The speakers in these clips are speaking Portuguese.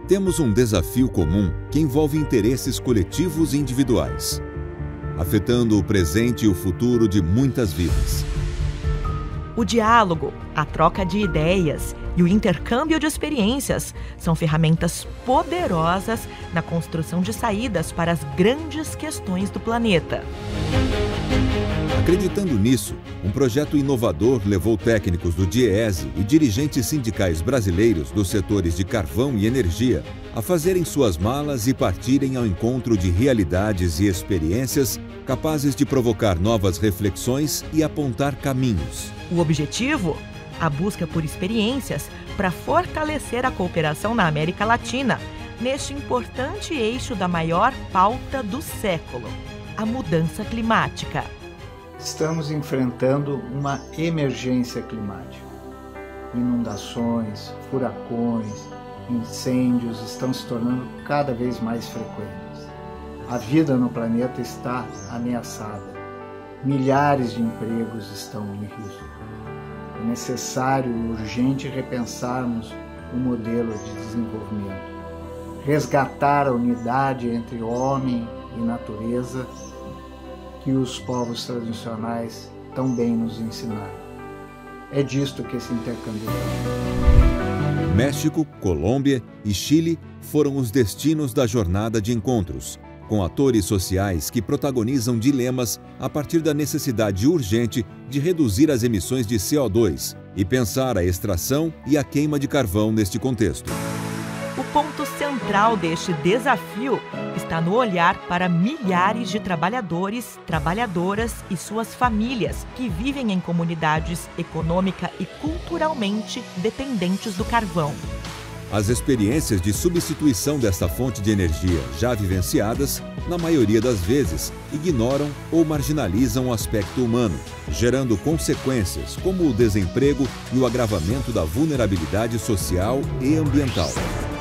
Temos um desafio comum que envolve interesses coletivos e individuais, afetando o presente e o futuro de muitas vidas. O diálogo, a troca de ideias e o intercâmbio de experiências são ferramentas poderosas na construção de saídas para as grandes questões do planeta. Acreditando nisso, um projeto inovador levou técnicos do DIEESE e dirigentes sindicais brasileiros dos setores de carvão e energia a fazerem suas malas e partirem ao encontro de realidades e experiências capazes de provocar novas reflexões e apontar caminhos. O objetivo? A busca por experiências para fortalecer a cooperação na América Latina, neste importante eixo da maior pauta do século, a mudança climática. Estamos enfrentando uma emergência climática. Inundações, furacões, incêndios estão se tornando cada vez mais frequentes. A vida no planeta está ameaçada. Milhares de empregos estão em risco. É necessário e urgente repensarmos o modelo de desenvolvimento. Resgatar a unidade entre homem e natureza que os povos tradicionais tão bem nos ensinaram. É disto que esse intercâmbio é. México, Colômbia e Chile foram os destinos da jornada de encontros, com atores sociais que protagonizam dilemas a partir da necessidade urgente de reduzir as emissões de CO2 e pensar a extração e a queima de carvão neste contexto. O ponto central deste desafio está no olhar para milhares de trabalhadores, trabalhadoras e suas famílias que vivem em comunidades econômica e culturalmente dependentes do carvão. As experiências de substituição desta fonte de energia já vivenciadas, na maioria das vezes, ignoram ou marginalizam o aspecto humano, gerando consequências como o desemprego e o agravamento da vulnerabilidade social e ambiental.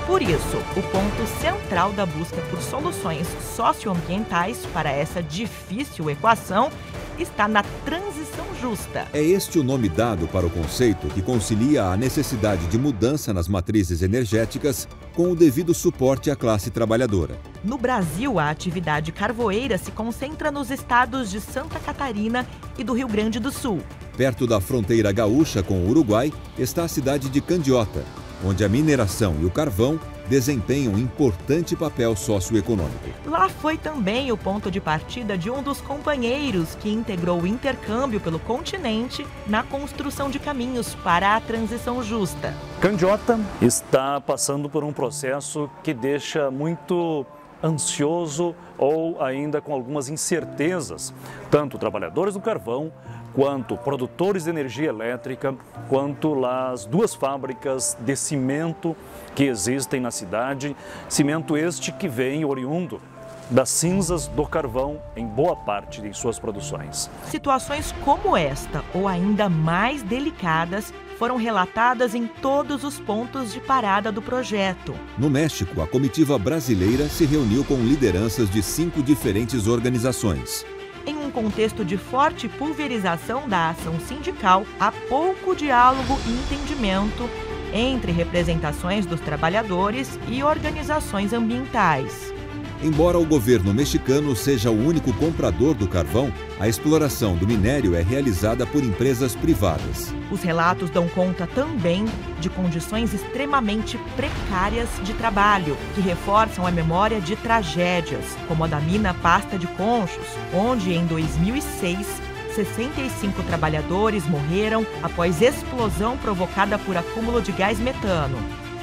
Por isso, o ponto central da busca por soluções socioambientais para essa difícil equação está na transição justa. É este o nome dado para o conceito que concilia a necessidade de mudança nas matrizes energéticas com o devido suporte à classe trabalhadora. No Brasil, a atividade carvoeira se concentra nos estados de Santa Catarina e do Rio Grande do Sul. Perto da fronteira gaúcha com o Uruguai está a cidade de Candiota, onde a mineração e o carvão desempenham um importante papel socioeconômico. Lá foi também o ponto de partida de um dos companheiros que integrou o intercâmbio pelo continente na construção de caminhos para a transição justa. Candiota está passando por um processo que deixa muito ansioso ou ainda com algumas incertezas, tanto trabalhadores do carvão, quanto produtores de energia elétrica, quanto as duas fábricas de cimento que existem na cidade, cimento este que vem oriundo das cinzas do carvão em boa parte de suas produções. Situações como esta, ou ainda mais delicadas, foram relatadas em todos os pontos de parada do projeto. No México, a comitiva brasileira se reuniu com lideranças de 5 diferentes organizações. Em um contexto de forte pulverização da ação sindical, há pouco diálogo e entendimento entre representações dos trabalhadores e organizações ambientais. Embora o governo mexicano seja o único comprador do carvão, a exploração do minério é realizada por empresas privadas. Os relatos dão conta também de condições extremamente precárias de trabalho, que reforçam a memória de tragédias, como a da mina Pasta de Conchos, onde em 2006, 65 trabalhadores morreram após explosão provocada por acúmulo de gás metano.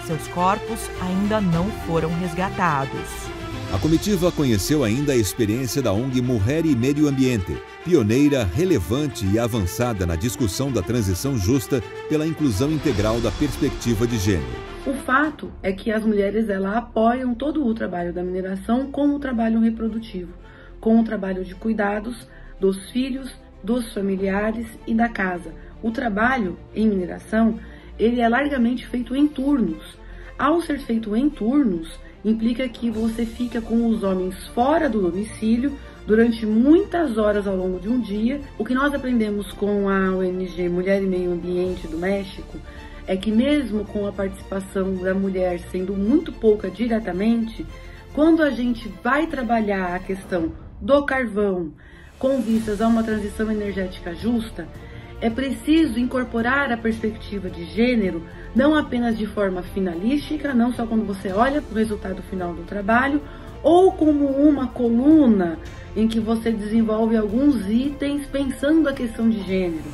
Seus corpos ainda não foram resgatados. A comitiva conheceu ainda a experiência da ONG Mulher e Meio Ambiente, pioneira, relevante e avançada na discussão da transição justa pela inclusão integral da perspectiva de gênero. O fato é que as mulheres apoiam todo o trabalho da mineração com o trabalho reprodutivo, com o trabalho de cuidados dos filhos, dos familiares e da casa. O trabalho em mineração, ele é largamente feito em turnos. Ao ser feito em turnos, implica que você fica com os homens fora do domicílio durante muitas horas ao longo de um dia. O que nós aprendemos com a ONG Mulher e Meio Ambiente do México é que mesmo com a participação da mulher sendo muito pouca diretamente, quando a gente vai trabalhar a questão do carvão com vistas a uma transição energética justa, é preciso incorporar a perspectiva de gênero, não apenas de forma finalística, não só quando você olha para o resultado final do trabalho, ou como uma coluna em que você desenvolve alguns itens pensando a questão de gênero.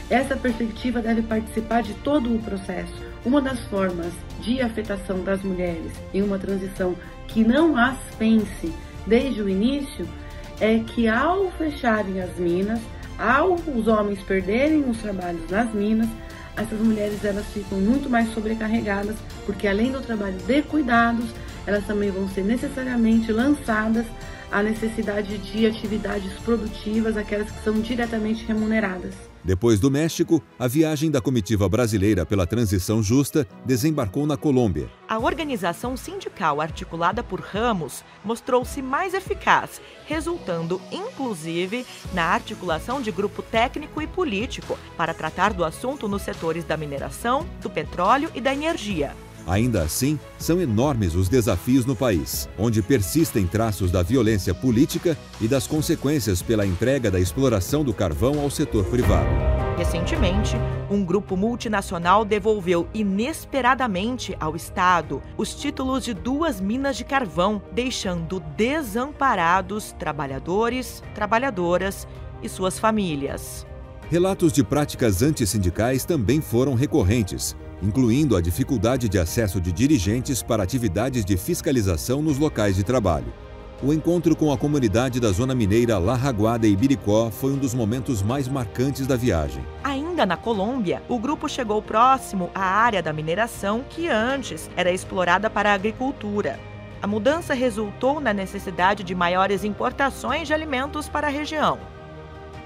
Essa perspectiva deve participar de todo o processo. Uma das formas de afetação das mulheres em uma transição que não as pense desde o início é que, ao fecharem as minas, ao os homens perderem os trabalhos nas minas, essas mulheres elas ficam muito mais sobrecarregadas, porque além do trabalho de cuidados, elas também vão ser necessariamente lançadas à necessidade de atividades produtivas, aquelas que são diretamente remuneradas. Depois do México, a viagem da comitiva brasileira pela transição justa desembarcou na Colômbia. A organização sindical articulada por ramos mostrou-se mais eficaz, resultando, inclusive, na articulação de grupo técnico e político para tratar do assunto nos setores da mineração, do petróleo e da energia. Ainda assim, são enormes os desafios no país, onde persistem traços da violência política e das consequências pela entrega da exploração do carvão ao setor privado. Recentemente, um grupo multinacional devolveu inesperadamente ao Estado os títulos de 2 minas de carvão, deixando desamparados trabalhadores, trabalhadoras e suas famílias. Relatos de práticas antissindicais também foram recorrentes, incluindo a dificuldade de acesso de dirigentes para atividades de fiscalização nos locais de trabalho. O encontro com a comunidade da zona mineira La Raguada e Biricó foi um dos momentos mais marcantes da viagem. Ainda na Colômbia, o grupo chegou próximo à área da mineração que antes era explorada para a agricultura. A mudança resultou na necessidade de maiores importações de alimentos para a região.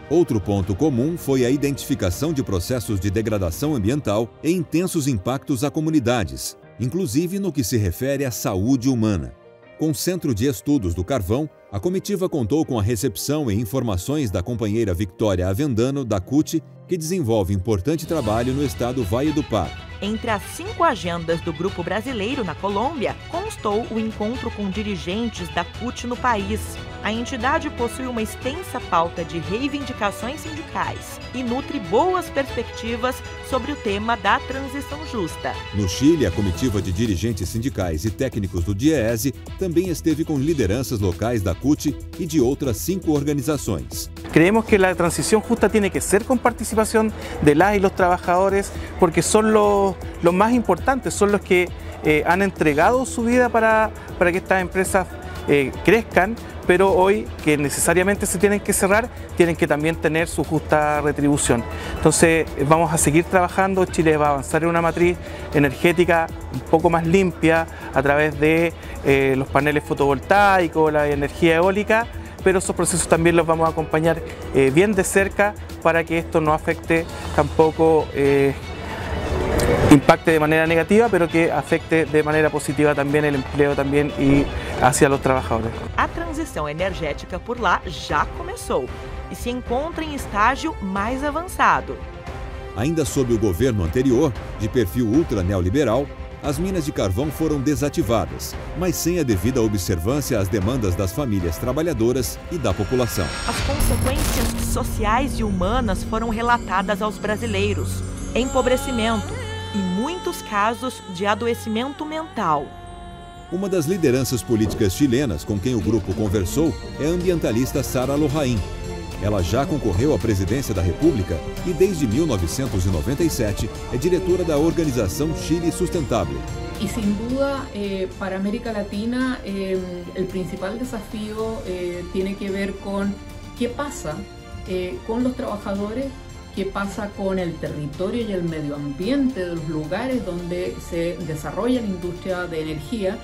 Outro ponto comum foi a identificação de processos de degradação ambiental e intensos impactos a comunidades, inclusive no que se refere à saúde humana. Com o Centro de Estudos do Carvão, a comitiva contou com a recepção e informações da companheira Victoria Avendano, da CUT, que desenvolve importante trabalho no estado Valledupar. Entre as 5 agendas do grupo brasileiro na Colômbia, constou o encontro com dirigentes da CUT no país. A entidade possui uma extensa pauta de reivindicações sindicais e nutre boas perspectivas sobre o tema da transição justa. No Chile, a comitiva de dirigentes sindicais e técnicos do DIEESE também esteve com lideranças locais da CUT y de otras 5 organizaciones. Creemos que la transición justa tiene que ser con participación de las y los trabajadores, porque son los más importantes, son los que han entregado su vida para que estas empresas crezcan, pero hoy que necesariamente se tienen que cerrar, tienen que también tener su justa retribución. Entonces vamos a seguir trabajando, Chile va a avanzar en una matriz energética un poco más limpia a través de los paneles fotovoltaicos, la energía eólica, pero esos procesos también los vamos a acompañar bien de cerca para que esto no afecte tampoco, impacte de manera negativa, pero que afecte de maneira positiva também o emprego também e hacia os trabalhadores. A transição energética por lá já começou e se encontra em estágio mais avançado. Ainda sob o governo anterior, de perfil ultra-neoliberal, as minas de carvão foram desativadas, mas sem a devida observância às demandas das famílias trabalhadoras e da população. As consequências sociais e humanas foram relatadas aos brasileiros: empobrecimento e muitos casos de adoecimento mental. Uma das lideranças políticas chilenas com quem o grupo conversou é a ambientalista Sara Lohain. Ela já concorreu à presidência da República e desde 1997 é diretora da organização Chile Sustentável. Y sin duda, para América Latina, el principal desafío tiene que ver con qué pasa con los trabajadores, qué pasa con el territorio y el medio ambiente de los lugares donde se desarrolla la industria de energía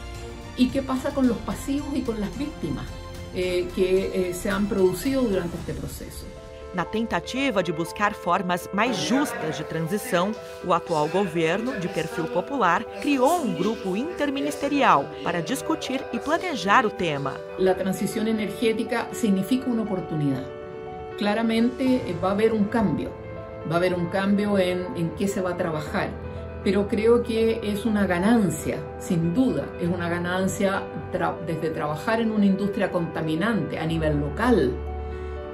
y qué pasa con los pasivos y con las víctimas que se han producido durante este proceso. Na tentativa de buscar formas mais justas de transição, o atual governo, de perfil popular, criou um grupo interministerial para discutir e planejar o tema. La transición energética significa una oportunidad. Claramente va a haber un cambio en qué se va a trabajar, pero creo que es una ganancia, sin duda, es una ganancia desde trabajar en una industria contaminante a nivel local,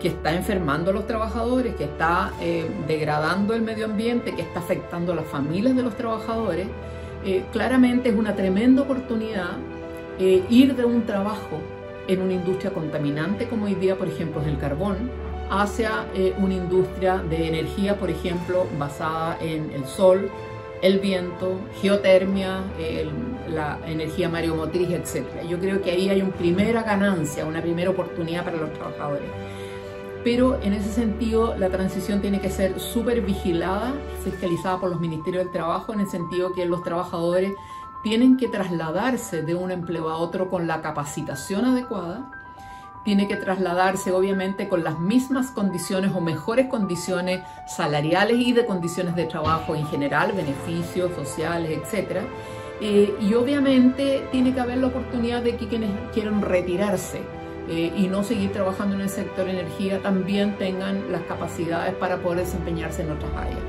que está enfermando a los trabajadores, que está degradando el medio ambiente, que está afectando a las familias de los trabajadores. Claramente es una tremenda oportunidad ir de un trabajo en una industria contaminante, como hoy día, por ejemplo, es el carbón, hacia una industria de energía, por ejemplo, basada en el sol, el viento, geotermia, la energía mareomotriz, etc. Yo creo que ahí hay una primera ganancia, una primera oportunidad para los trabajadores. Pero en ese sentido la transición tiene que ser súper vigilada, fiscalizada por los ministerios del trabajo, en el sentido que los trabajadores tienen que trasladarse de un empleo a otro con la capacitación adecuada, tiene que trasladarse obviamente con las mismas condiciones o mejores condiciones salariales y de condiciones de trabajo en general, beneficios sociales, etc. Y obviamente tiene que haber la oportunidad de que quienes quieran retirarse y no seguir trabajando en el sector energía también tengan las capacidades para poder desempeñarse en otras áreas.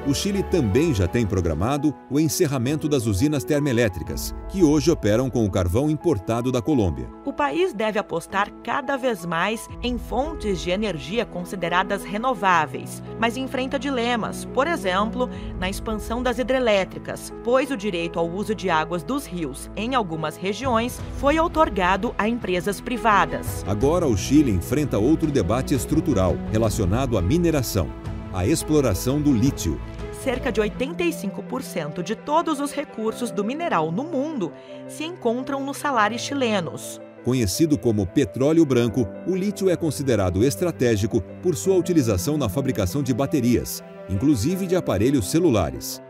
O Chile também já tem programado o encerramento das usinas termoelétricas, que hoje operam com o carvão importado da Colômbia. O país deve apostar cada vez mais em fontes de energia consideradas renováveis, mas enfrenta dilemas, por exemplo, na expansão das hidrelétricas, pois o direito ao uso de águas dos rios em algumas regiões foi outorgado a empresas privadas. Agora o Chile enfrenta outro debate estrutural relacionado à mineração, a exploração do lítio. Cerca de 85% de todos os recursos do mineral no mundo se encontram nos salares chilenos. Conhecido como petróleo branco, o lítio é considerado estratégico por sua utilização na fabricação de baterias, inclusive de aparelhos celulares.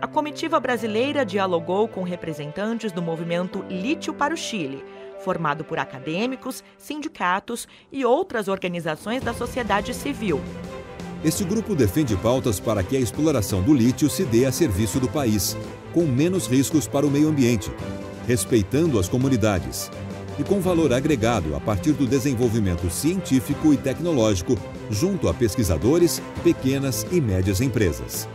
A comitiva brasileira dialogou com representantes do movimento Lítio para o Chile, formado por acadêmicos, sindicatos e outras organizações da sociedade civil. Este grupo defende pautas para que a exploração do lítio se dê a serviço do país, com menos riscos para o meio ambiente, respeitando as comunidades e com valor agregado a partir do desenvolvimento científico e tecnológico junto a pesquisadores, pequenas e médias empresas.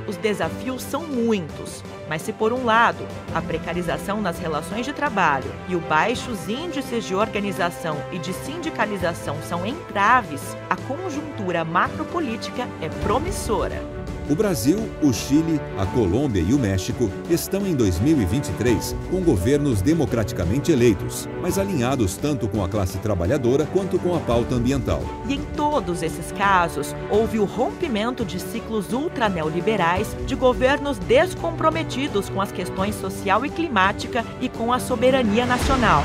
Os desafios são muitos, mas se por um lado a precarização nas relações de trabalho e os baixos índices de organização e de sindicalização são entraves, a conjuntura macropolítica é promissora. O Brasil, o Chile, a Colômbia e o México estão em 2023 com governos democraticamente eleitos, mas alinhados tanto com a classe trabalhadora quanto com a pauta ambiental. E em todos esses casos, houve o rompimento de ciclos ultraneoliberais de governos descomprometidos com as questões social e climática e com a soberania nacional.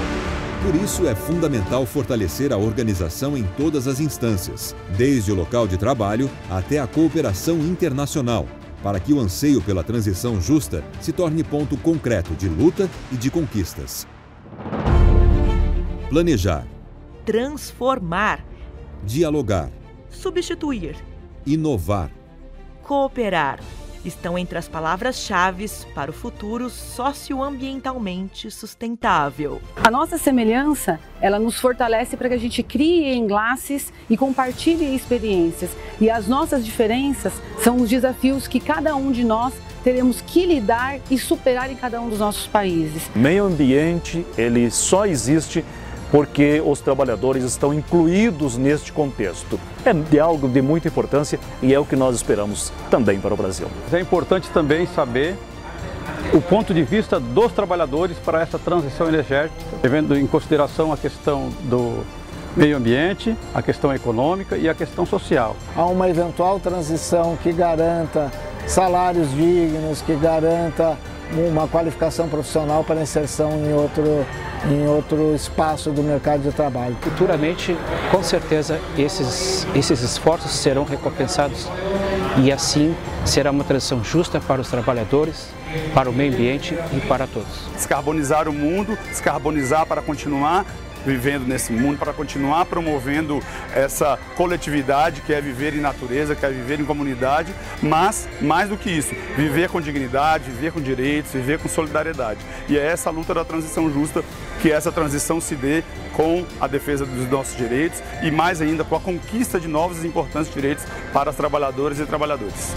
Por isso, é fundamental fortalecer a organização em todas as instâncias, desde o local de trabalho até a cooperação internacional, para que o anseio pela transição justa se torne ponto concreto de luta e de conquistas. Planejar. Transformar. Dialogar. Substituir. Inovar. Cooperar. Estão entre as palavras-chave para o futuro socioambientalmente sustentável. A nossa semelhança, ela nos fortalece para que a gente crie enlaces e compartilhe experiências. E as nossas diferenças são os desafios que cada um de nós teremos que lidar e superar em cada um dos nossos países. Meio ambiente, ele só existe porque os trabalhadores estão incluídos neste contexto. É de algo de muita importância e é o que nós esperamos também para o Brasil. É importante também saber o ponto de vista dos trabalhadores para essa transição energética, levando em consideração a questão do meio ambiente, a questão econômica e a questão social. Há uma eventual transição que garanta salários dignos, que garanta uma qualificação profissional para inserção em outro espaço do mercado de trabalho. Futuramente, com certeza, esses esforços serão recompensados e assim será uma transição justa para os trabalhadores, para o meio ambiente e para todos. Descarbonizar o mundo, descarbonizar para continuar vivendo nesse mundo, para continuar promovendo essa coletividade que é viver em natureza, que é viver em comunidade, mas, mais do que isso, viver com dignidade, viver com direitos, viver com solidariedade. E é essa luta da transição justa, que essa transição se dê com a defesa dos nossos direitos e mais ainda com a conquista de novos e importantes direitos para as trabalhadoras e trabalhadores.